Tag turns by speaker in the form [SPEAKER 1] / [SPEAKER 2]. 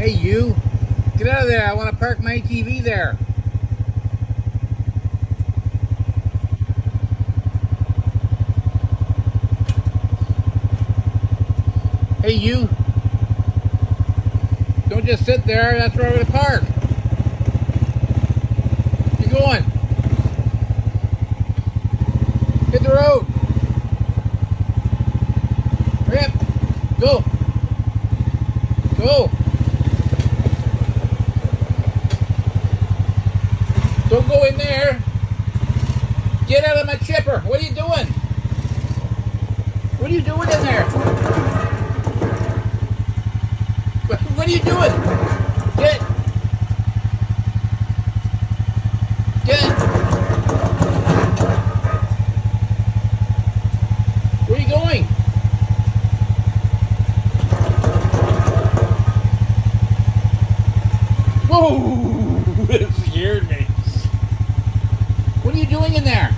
[SPEAKER 1] Hey, you! Get out of there! I want to park my ATV there. Hey, you! Don't just sit there. That's where I'm going to park. Keep going. Hit the road. Hurry up. Go. Go. Don't go in there. Get out of my chipper. What are you doing? What are you doing in there? What are you doing? Get. Where are you going? Whoa! It scared me. What are you doing in there?